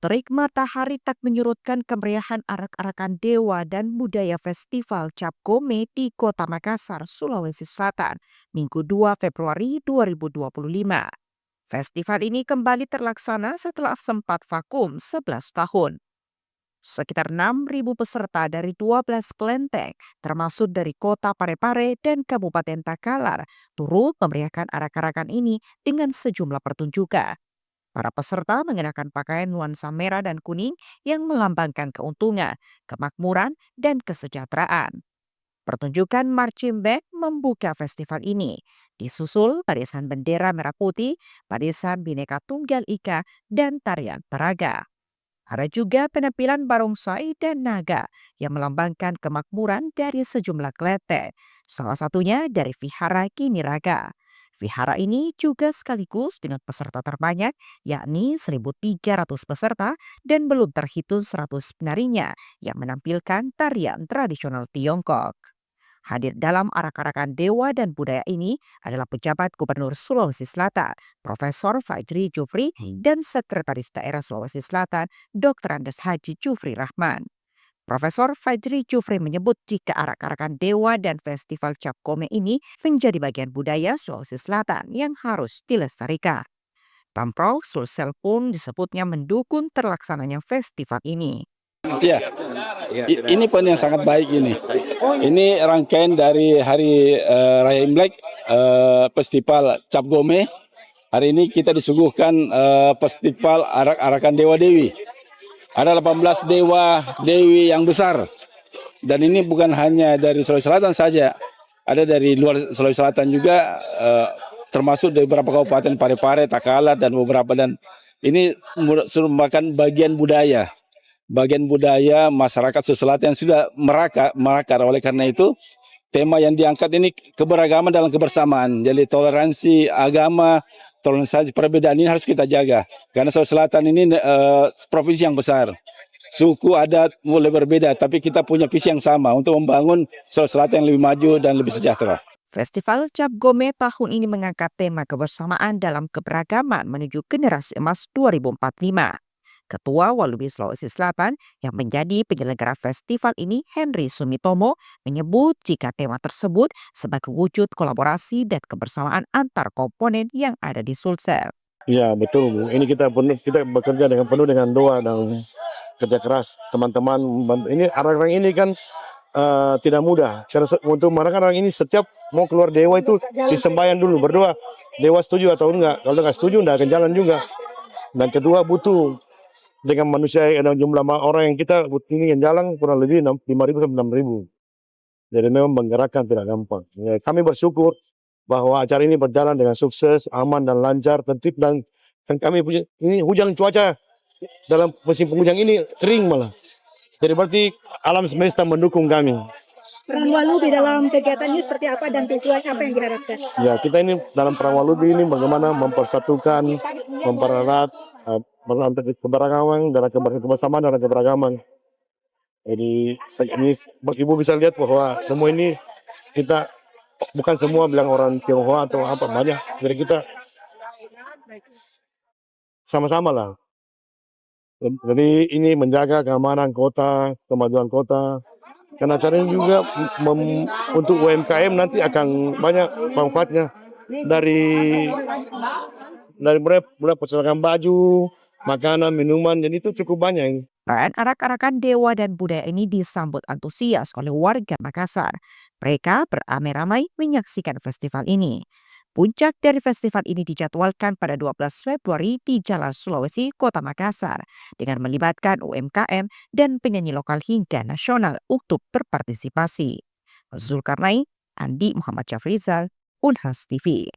Terik matahari tak menyurutkan kemeriahan arak-arakan dewa dan budaya Festival Cap Gome di Kota Makassar, Sulawesi Selatan, Minggu 2 Februari 2025. Festival ini kembali terlaksana setelah sempat vakum 11 tahun. Sekitar 6.000 peserta dari 12 kelenteng, termasuk dari kota Parepare dan Kabupaten Takalar, turut memeriahkan arak-arakan ini dengan sejumlah pertunjukan. Para peserta mengenakan pakaian nuansa merah dan kuning yang melambangkan keuntungan, kemakmuran, dan kesejahteraan. Pertunjukan marching band membuka festival ini, disusul barisan bendera merah putih, barisan Bhinneka Tunggal Ika, dan tarian peraga. Ada juga penampilan barongsai dan naga yang melambangkan kemakmuran dari sejumlah kelenteng, salah satunya dari Vihara Kiniraga. Vihara ini juga sekaligus dengan peserta terbanyak, yakni 1.300 peserta dan belum terhitung 100 penarinya yang menampilkan tarian tradisional Tiongkok. Hadir dalam arak-arakan dewa dan budaya ini adalah pejabat Gubernur Sulawesi Selatan, Profesor Fajri Jufri, dan Sekretaris Daerah Sulawesi Selatan, Dr. Andes Haji Jufri Rahman. Profesor Fajri Jufri menyebut jika arak-arakan dewa dan festival Cap Gome ini menjadi bagian budaya Sulawesi Selatan yang harus dilestarikan. Pemprov Sulsel pun disebutnya mendukung terlaksananya festival ini. Ya, ini pun yang sangat baik ini. Ini rangkaian dari Hari Raya Imlek, Festival Cap Gome. Hari ini kita disuguhkan Festival Arak-arakan Dewa Dewi. Ada 18 dewa dewi yang besar. Dan ini bukan hanya dari Sulawesi Selatan saja. Ada dari luar Sulawesi Selatan juga, termasuk dari beberapa kabupaten Parepare, Takalar, dan beberapa. Dan ini merupakan bagian budaya masyarakat Sulawesi Selatan yang sudah merakar. Oleh karena itu, tema yang diangkat ini keberagaman dalam kebersamaan. Jadi toleransi agama, toleransi perbedaan ini harus kita jaga. Karena Sulawesi Selatan ini provinsi yang besar. Suku adat boleh berbeda, tapi kita punya visi yang sama untuk membangun Sulawesi Selatan yang lebih maju dan lebih sejahtera. Festival Cap Gome tahun ini mengangkat tema kebersamaan dalam keberagaman menuju generasi emas 2045. Ketua Walubi Sulawesi Selatan yang menjadi penyelenggara festival ini, Henry Sumitomo, menyebut jika tema tersebut sebagai wujud kolaborasi dan kebersamaan antar komponen yang ada di Sulsel. Ya betul Bu, ini kita bekerja dengan penuh dengan doa dan kerja keras teman-teman. Ini orang-orang ini kan tidak mudah. Karena untuk orang ini setiap mau keluar dewa itu disembahyang dulu, berdoa. Dewa setuju atau enggak. Kalau enggak setuju enggak akan jalan juga. Dan kedua butuh dengan manusia dengan jumlah orang yang kita ini yang jalan kurang lebih 5.000 sampai 6.000. Jadi memang menggerakkan tidak gampang. Ya, kami bersyukur bahwa acara ini berjalan dengan sukses, aman dan lancar, tertib dan kami punya ini hujan cuaca dalam musim penghujan ini kering malah. Jadi berarti alam semesta mendukung kami. Peran Walubi dalam kegiatan ini seperti apa dan tujuan apa yang diharapkan? Ya, kita ini dalam peran Walubi ini bagaimana mempersatukan, mempererat keberagaman dan kebersamaan dan keberagaman. Jadi ini Ibu bisa lihat bahwa semua ini kita bukan semua bilang orang Tionghoa atau apa banyak. Jadi kita sama-sama lah. Jadi ini menjaga keamanan kota, kemajuan kota. Karena acara ini juga untuk UMKM nanti akan banyak manfaatnya dari mulai persyaratan baju, makanan, minuman, jadi itu cukup banyak. Perayaan arak-arakan dewa dan budaya ini disambut antusias oleh warga Makassar. Mereka beramai-ramai menyaksikan festival ini. Puncak dari festival ini dijadwalkan pada 12 Februari di Jalan Sulawesi, Kota Makassar, dengan melibatkan UMKM dan penyanyi lokal hingga nasional untuk berpartisipasi. Zulkarnain, Andi Muhammad Syafrizal, Unhas TV.